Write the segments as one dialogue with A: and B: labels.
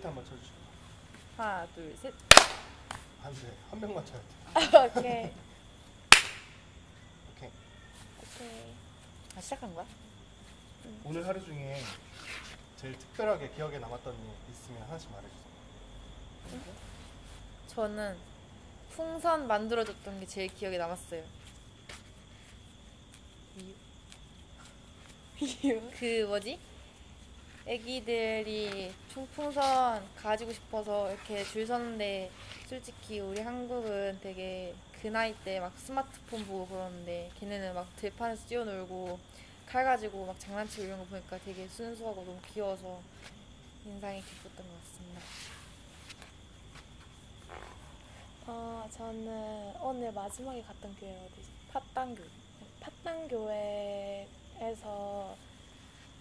A: 포인트 한번 쳐주시고.
B: 하나, 둘, 셋.
A: 안 돼. 한 명만 쳐야 돼.
B: 오케이.
A: 오케이.
B: 오케이. 아, 시작한 거야?
A: 오늘 하루 중에 제일 특별하게 기억에 남았던 일 있으면 하나씩 말해주세요.
B: 저는 풍선 만들어줬던 게 제일 기억에 남았어요. 이유? 그 뭐지? 애기들이 총풍선 가지고 싶어서 이렇게 줄 섰는데 솔직히 우리 한국은 되게 그 나이 때 막 스마트폰 보고 그러는데 걔네는 막 들판에서 뛰어놀고 칼 가지고 막 장난치고 이런 거 보니까 되게 순수하고 너무 귀여워서 인상이 깊었던 것 같습니다.
C: 저는 오늘 마지막에 갔던 교회 어디지? 팥당교회. 팥당교회에서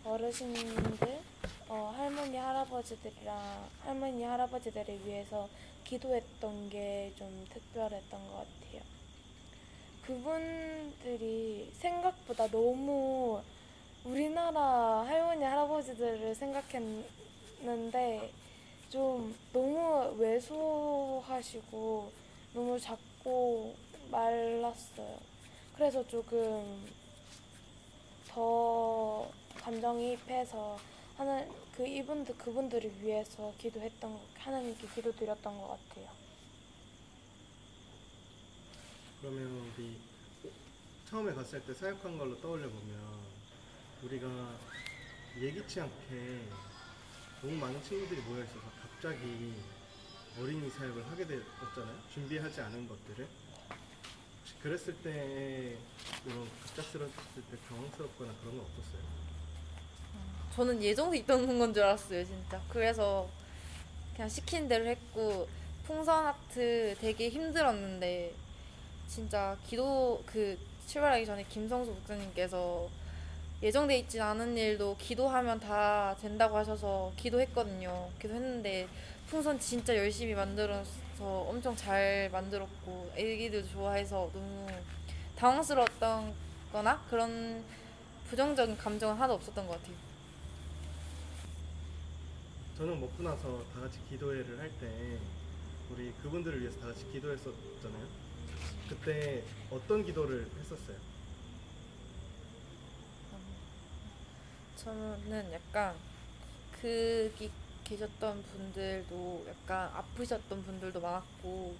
C: 어르신들, 할머니 할아버지들을 위해서 기도했던 게 좀 특별했던 것 같아요. 그분들이 생각보다 너무 우리나라 할머니 할아버지들을 생각했는데 좀 너무 왜소하시고 너무 작고 말랐어요. 그래서 조금 더 감정이입해서 그분들을 위해서 하나님께 기도드렸던 것 같아요.
A: 그러면 우리 처음에 갔을 때 사역한 걸로 떠올려 보면 우리가 예기치 않게 너무 많은 친구들이 모여 있어서 갑자기 어린이 사역을 하게 되었잖아요. 준비하지 않은 것들을. 혹시 그랬을 때 이런 갑작스러웠을 때 당황스럽거나 그런 건 없었어요?
B: 저는 예정돼 있던 건 줄 알았어요, 진짜. 그래서 그냥 시킨 대로 했고 풍선 아트 되게 힘들었는데 진짜 출발하기 전에 김성수 목사님께서 예정돼 있진 않은 일도 기도하면 다 된다고 하셔서 기도했거든요. 기도했는데 풍선 진짜 열심히 만들어서 엄청 잘 만들었고 애기들도 좋아해서 너무 당황스러웠던 거나 그런 부정적인 감정은 하나도 없었던 것 같아요.
A: 저는 먹고 나서 다 같이 기도회를 할 때 우리 그분들을 위해서 다 같이 기도했었잖아요. 그때 어떤 기도를 했었어요?
B: 저는 약간 거기 계셨던 분들도 약간 아프셨던 분들도 많았고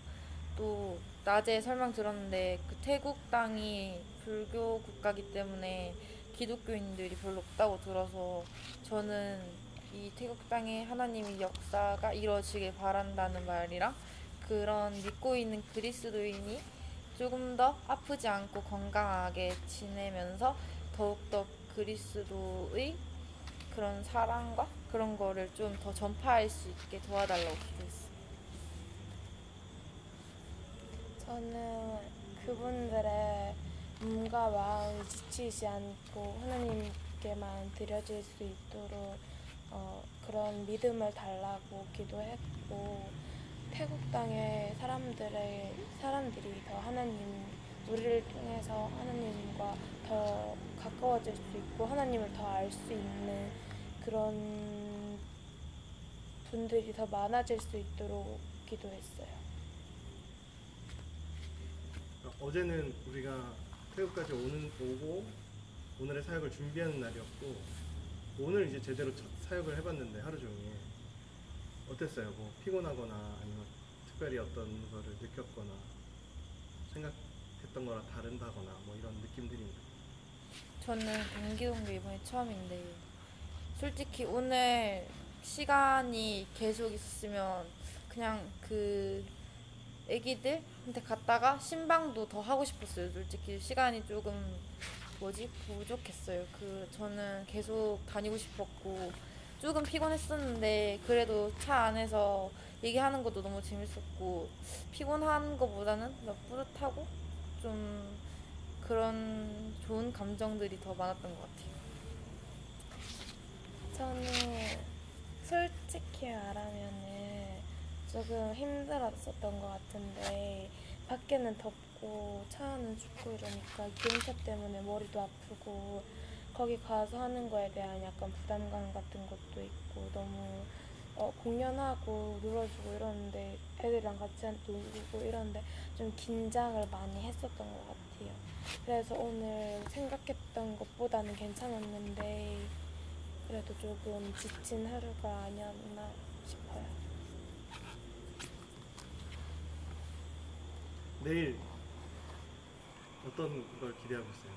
B: 또 낮에 설명 들었는데 그 태국 땅이 불교 국가이기 때문에 기독교인들이 별로 없다고 들어서 저는 이 태국 땅에 하나님의 역사가 이루어지길 바란다는 말이랑 그런 믿고 있는 그리스도인이 조금 더 아프지 않고 건강하게 지내면서 더욱더 그리스도의 그런 사랑과 그런 거를 좀 더 전파할 수 있게 도와달라고 기도했어요.
C: 저는 그분들의 몸과 마음이 지치지 않고 하나님께만 드려질 수 있도록 그런 믿음을 달라고 기도했고 태국 땅의 사람들이 더 우리를 통해서 하나님과 더 가까워질 수 있고 하나님을 더 알 수 있는 그런 분들이 더 많아질 수 있도록 기도했어요.
A: 어제는 우리가 태국까지 오고 오늘의 사역을 준비하는 날이었고 오늘 이제 제대로 첫 사역을 해봤는데 하루 종일 어땠어요? 뭐 피곤하거나 아니면 특별히 어떤 거를 느꼈거나 생각했던 거랑 다른다거나 뭐 이런 느낌들이 있나요?
B: 저는 동기동계 이번에 처음인데 솔직히 오늘 시간이 계속 있었으면 그냥 그 애기들한테 갔다가 신방도 더 하고 싶었어요. 솔직히 시간이 조금 부족했어요. 저는 계속 다니고 싶었고 조금 피곤했었는데 그래도 차 안에서 얘기하는 것도 너무 재밌었고 피곤한 것보다는 뿌듯하고 좀 그런 좋은 감정들이 더 많았던 것 같아요.
C: 저는 솔직히 말하면은 조금 힘들었었던 것 같은데 밖에는 덥고 차 안은 춥고 이러니까 기온차 때문에 머리도 아프고 거기 가서 하는 거에 대한 약간 부담감 같은 것도 있고 너무 공연하고 놀아주고 이러는데 애들이랑 같이 놀고 이러는데 좀 긴장을 많이 했었던 것 같아요. 그래서 오늘 생각했던 것보다는 괜찮았는데 그래도 조금 지친 하루가 아니었나 싶어요.
A: 내일 어떤 걸 기대하고 있어요?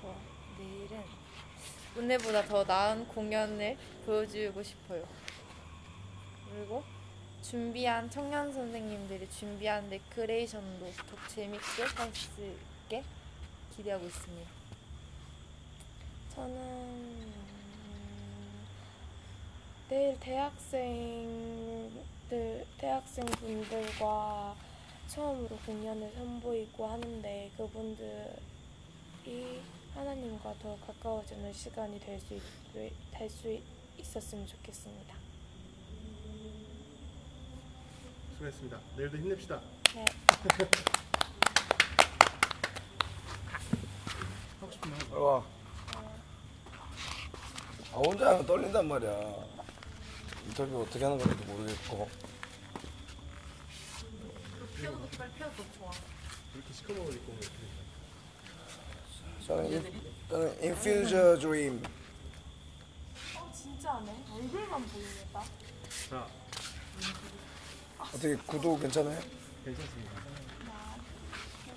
B: 저 내일은 오늘보다 더 나은 공연을 보여주고 싶어요. 그리고 준비한 청년 선생님들이 준비한 레크레이션도 더 재밌게 할 수 있게 기대하고 있습니다.
C: 저는 내일 대학생분들과 처음으로 공연을 선보이고 하는데 그분들이 하나님과 더 가까워지는 시간이 될 수 있었으면 좋겠습니다.
A: 수고했습니다. 내일도 힘냅시다.
C: 네.
A: 하고 싶은 말
D: 와. 혼자 하면 떨린단 말이야. 인터뷰 어떻게 하는 건지도 모르겠고.
A: 이렇게 시커먼 옷 입고 오면 어떻게
D: 저는 Infuse Dream.
C: 진짜네. 얼굴만 보이겠다.
A: 자,
D: 어떻게 구도 괜찮아요?
A: 괜찮습니다.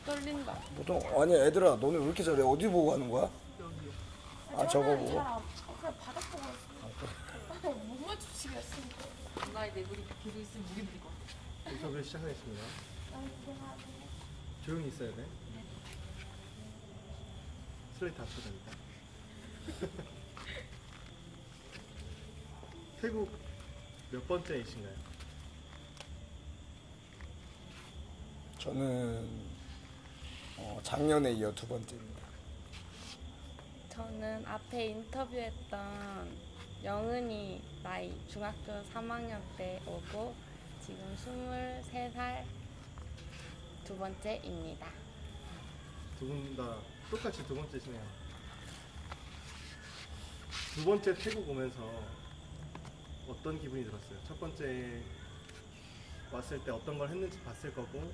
B: 떨린다.
D: 보통 아니 애들아 너네 왜 이렇게 잘해? 어디 보고 하는 거야? 아 저거 보고?
C: 그냥 바닥 보고 했어요. 못 맞추시겠으니까.
A: 인터뷰 시작하겠습니다. 조용히 있어야 돼. 슬레이트 합쳐야 됩니다. 태국 몇 번째이신가요?
D: 저는 작년에 이어 두 번째입니다.
E: 저는 앞에 인터뷰했던 영은이 나이 중학교 3학년 때 오고 지금 23살 두 번째입니다.
A: 두 분 다 똑같이 두 번째시네요. 두 번째 태국 오면서 어떤 기분이 들었어요? 첫 번째 왔을 때 어떤 걸 했는지 봤을 거고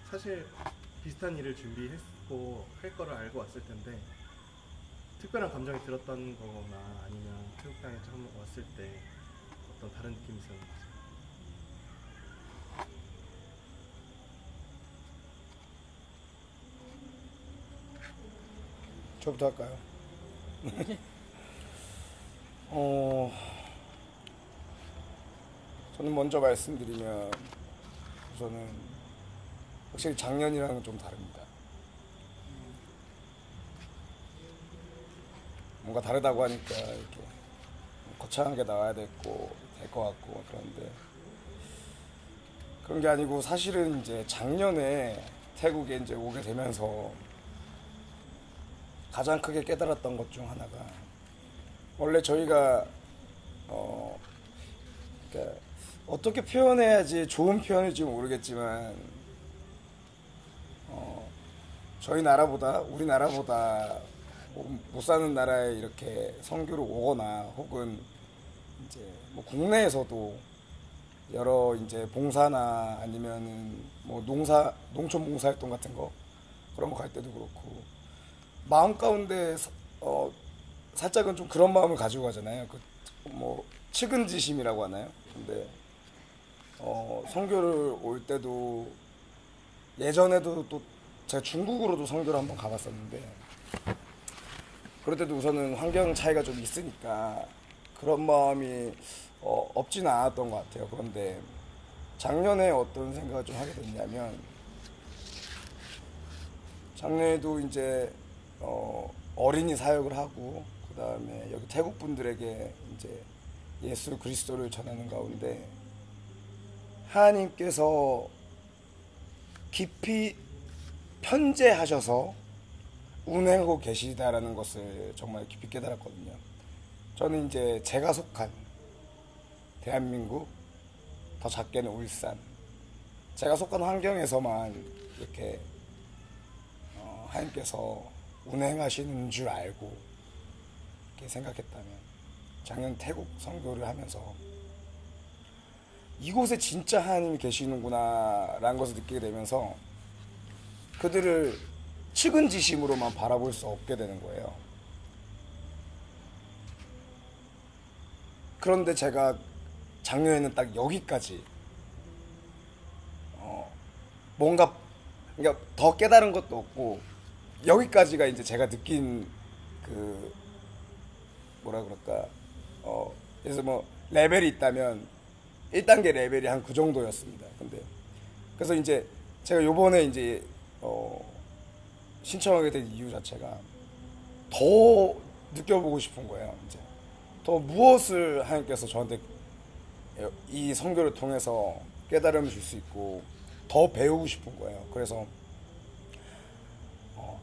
A: 사실 비슷한 일을 준비했고 할 거를 알고 왔을 텐데 특별한 감정이 들었던 거거나 아니면 태국 땅에 처음 왔을 때 어떤 다른 느낌이 있었는지.
D: 저부터 할까요? 저는 먼저 말씀드리면 우선은 확실히 작년이랑은 좀 다릅니다. 뭔가 다르다고 하니까 이렇게 거창한 게 나와야 될 것 같고 그런데 그런 게 아니고 사실은 이제 작년에 태국에 이제 오게 되면서 가장 크게 깨달았던 것 중 하나가 원래 저희가 그러니까 어떻게 표현해야지 좋은 표현일지 모르겠지만 저희 나라보다 우리나라보다 못 사는 나라에 이렇게 선교를 오거나 혹은 이제 뭐 국내에서도 여러 이제 봉사나 아니면은 뭐 농촌 봉사활동 같은 거 그런 거 갈 때도 그렇고 마음 가운데 살짝은 좀 그런 마음을 가지고 가잖아요. 그 뭐 측은지심이라고 하나요? 근데 선교를 올 때도 예전에도 또 제가 중국으로도 선교를 한번 가봤었는데 그럴 때도 우선은 환경 차이가 좀 있으니까 그런 마음이 없지는 않았던 것 같아요. 그런데 작년에 어떤 생각을 좀 하게 됐냐면 작년에도 이제 어린이 사역을 하고 그 다음에 여기 태국 분들에게 이제 예수 그리스도를 전하는 가운데 하나님께서 깊이 편재하셔서 운행하고 계시다라는 것을 정말 깊이 깨달았거든요. 저는 이제 제가 속한 대한민국, 더 작게는 울산, 제가 속한 환경에서만 이렇게 하나님께서 운행하시는 줄 알고 이렇게 생각했다면 작년 태국 선교를 하면서 이곳에 진짜 하나님이 계시는구나 라는 것을 느끼게 되면서 그들을 측은지심으로만 바라볼 수 없게 되는 거예요. 그런데 제가 작년에는 딱 여기까지 뭔가 그러니까 더 깨달은 것도 없고 여기까지가 이제 제가 느낀 그 뭐라 그럴까 그래서 뭐 레벨이 있다면 1단계 레벨이 한 그 정도였습니다. 근데 그래서 이제 제가 요번에 이제 신청하게 된 이유 자체가 더 느껴보고 싶은 거예요. 이제 더 무엇을 하나님께서 저한테 이 선교를 통해서 깨달음을 줄 수 있고 더 배우고 싶은 거예요. 그래서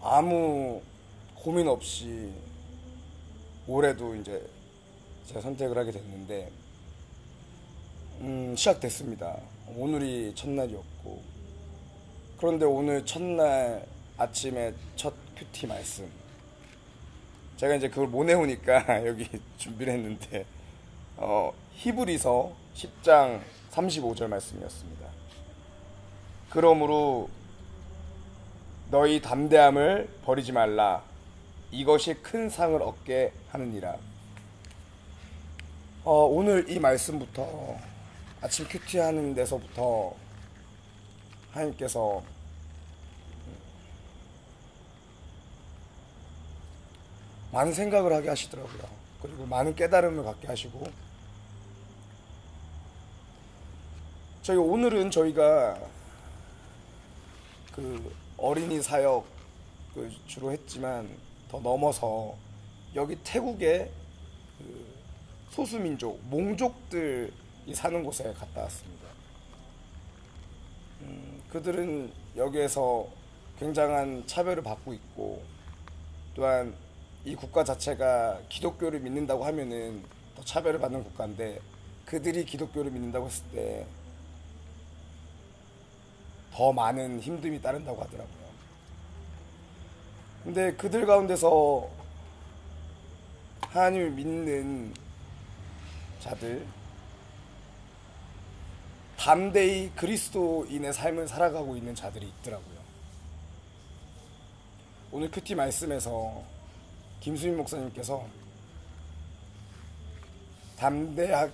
D: 아무 고민 없이 올해도 이제 제가 선택을 하게 됐는데 시작됐습니다. 오늘이 첫날이었고 그런데 오늘 첫날 아침에 첫 큐티 말씀 제가 이제 그걸 못 외우니까 여기 준비를 했는데 히브리서 10장 35절 말씀이었습니다. 그러므로 너희 담대함을 버리지 말라. 이것이 큰 상을 얻게 하느니라. 오늘 이 말씀부터 아침 큐티하는 데서부터 하나님께서 많은 생각을 하게 하시더라고요. 그리고 많은 깨달음을 갖게 하시고 오늘은 저희가 그 어린이 사역 주로 했지만 더 넘어서 여기 태국의 그 소수민족, 몽족들이 사는 곳에 갔다 왔습니다. 그들은 여기에서 굉장한 차별을 받고 있고 또한 이 국가 자체가 기독교를 믿는다고 하면은 더 차별을 받는 국가인데 그들이 기독교를 믿는다고 했을 때 더 많은 힘듦이 따른다고 하더라고요. 근데 그들 가운데서 하나님을 믿는 자들, 담대히 그리스도인의 삶을 살아가고 있는 자들이 있더라고요. 오늘 큐티 말씀에서 김수민 목사님께서 담대한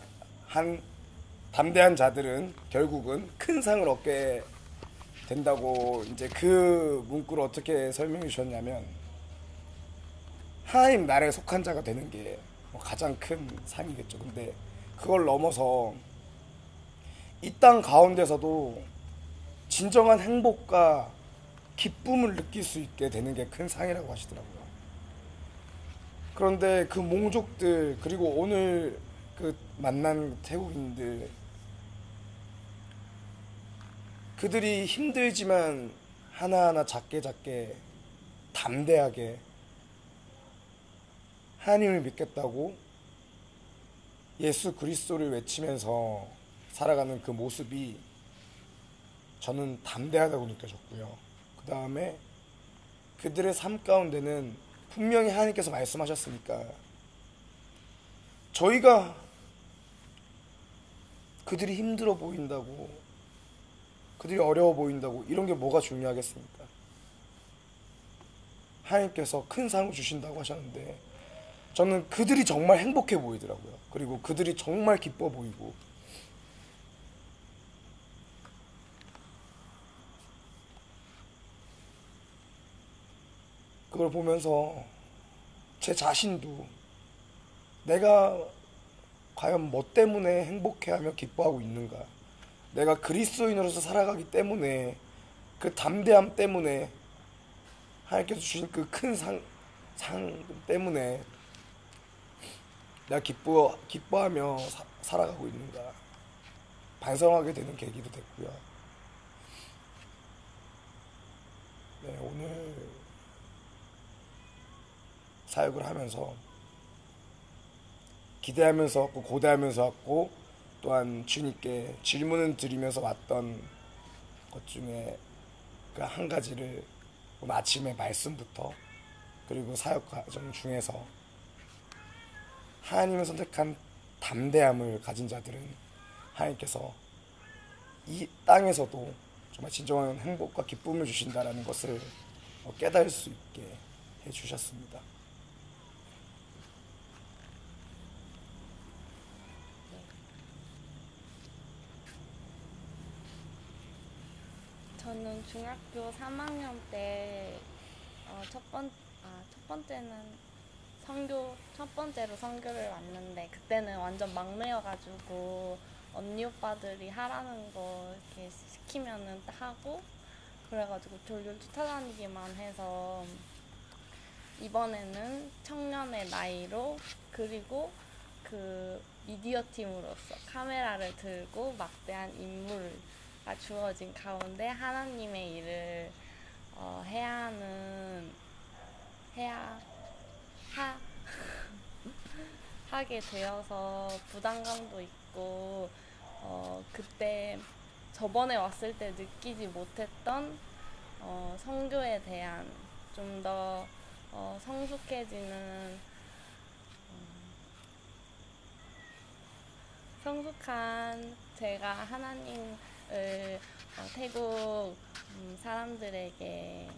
D: 자들은 결국은 큰 상을 얻게 된다고 이제 그 문구를 어떻게 설명해 주셨냐면 하나님 나라에 속한 자가 되는 게 가장 큰 상이겠죠. 근데 그걸 넘어서 이 땅 가운데서도 진정한 행복과 기쁨을 느낄 수 있게 되는 게 큰 상이라고 하시더라고요. 그런데 그 몽족들 그리고 오늘 그 만난 태국인들 그들이 힘들지만 하나하나 작게 담대하게 하나님을 믿겠다고 예수 그리스도를 외치면서 살아가는 그 모습이 저는 담대하다고 느껴졌고요. 그 다음에 그들의 삶 가운데는 분명히 하나님께서 말씀하셨으니까 저희가 그들이 힘들어 보인다고 그들이 어려워 보인다고 이런 게 뭐가 중요하겠습니까? 하나님께서 큰 상을 주신다고 하셨는데 저는 그들이 정말 행복해 보이더라고요. 그리고 그들이 정말 기뻐 보이고 그걸 보면서 제 자신도 내가 과연 뭐 때문에 행복해하며 기뻐하고 있는가? 내가 그리스도인으로서 살아가기 때문에 그 담대함 때문에 하나님께서 주신 그 큰 상 때문에 내가 기뻐하며 살아가고 있는가 반성하게 되는 계기도 됐고요. 네, 오늘 사역을 하면서 기대하면서 왔고 고대하면서 왔고 또한 주님께 질문을 드리면서 왔던 것 중에 그 한 가지를 오늘 아침에 말씀부터 그리고 사역 과정 중에서 하나님을 선택한 담대함을 가진 자들은 하나님께서 이 땅에서도 정말 진정한 행복과 기쁨을 주신다라는 것을 깨달을 수 있게 해주셨습니다.
E: 저는 중학교 3학년 때 첫 번째는 첫 번째로 선교를 왔는데 그때는 완전 막내여가지고 언니 오빠들이 하라는 거 이렇게 시키면은 하고 그래가지고 졸졸 쫓아다니기만 해서 이번에는 청년의 나이로 그리고 그 미디어 팀으로서 카메라를 들고 막대한 임무가 주어진 가운데 하나님의 일을 하게 되어서 부담감도 있고 그때 저번에 왔을 때 느끼지 못했던 선교에 대한 좀 더 성숙한 제가 하나님을 태국 사람들에게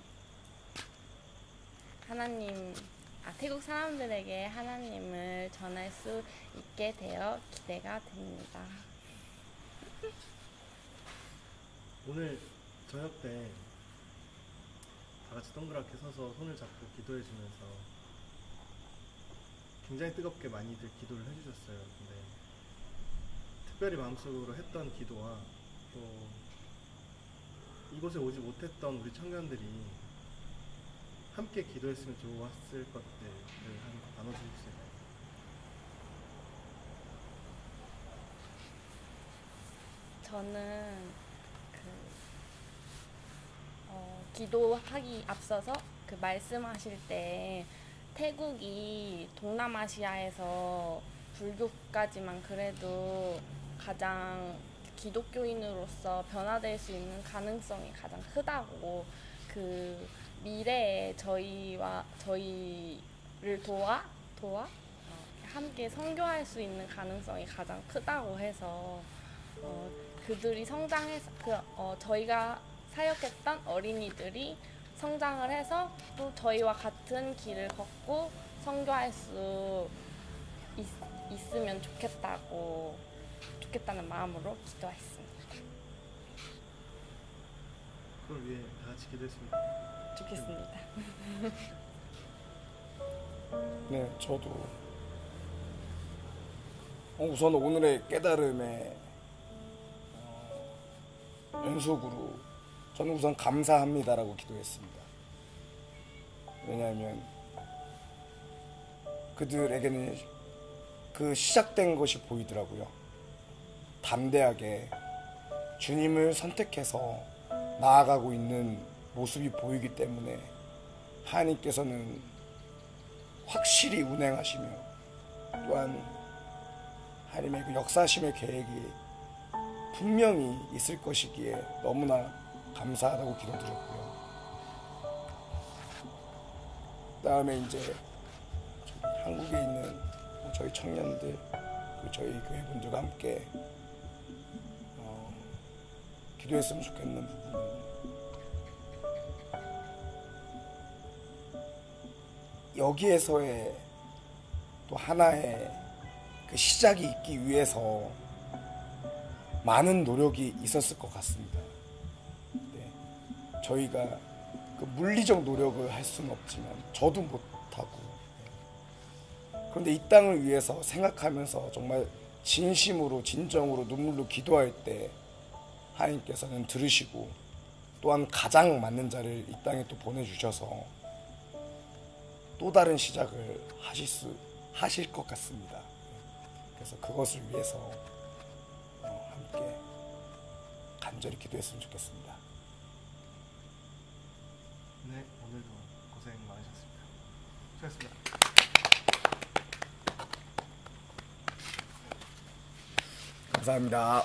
E: 태국 사람들에게 하나님을 전할 수 있게 되어 기대가 됩니다.
A: 오늘 저녁 때 다 같이 동그랗게 서서 손을 잡고 기도해 주면서 굉장히 뜨겁게 많이들 기도를 해주셨어요. 근데 특별히 마음속으로 했던 기도와 또 이곳에 오지 못했던 우리 청년들이 함께 기도했으면 좋았을 것들을 나눠주실 수 있나요?
E: 저는 기도하기 앞서서 그 말씀하실 때 태국이 동남아시아에서 불교까지만 그래도 가장 기독교인으로서 변화될 수 있는 가능성이 가장 크다고 그 미래에 저희를 도와 함께 선교할 수 있는 가능성이 가장 크다고 해서 그들이 성장해서 저희가 사역했던 어린이들이 성장을 해서 또 저희와 같은 길을 걷고 선교할 수 있으면 좋겠다는 마음으로 기도했습니다.
A: 그걸 위해 다 같이 기도했으면
E: 좋겠습니다.
D: 네, 저도 우선 오늘의 깨달음의 연속으로 저는 우선 감사합니다라고 기도했습니다. 왜냐하면 그들에게는 그 시작된 것이 보이더라고요. 담대하게 주님을 선택해서 나아가고 있는 모습이 보이기 때문에 하나님께서는 확실히 운행하시며 또한 하나님의 그 역사하심의 계획이 분명히 있을 것이기에 너무나 감사하다고 기도드렸고요. 그 다음에 이제 한국에 있는 저희 청년들, 저희 교회분들과 함께 기도했으면 좋겠는 부분은 여기에서의 또 하나의 그 시작이 있기 위해서 많은 노력이 있었을 것 같습니다. 네. 저희가 그 물리적 노력을 할 수는 없지만 저도 못하고, 그런데 이 땅을 위해서 생각하면서 정말 진심으로 진정으로 눈물로 기도할 때 하나님께서는 들으시고 또한 가장 맞는 자를 이 땅에 또 보내주셔서 또 다른 시작을 하실 것 같습니다. 그래서 그것을 위해서 함께 간절히 기도했으면 좋겠습니다.
A: 네, 오늘도 고생 많으셨습니다. 수고하셨습니다.
D: 감사합니다.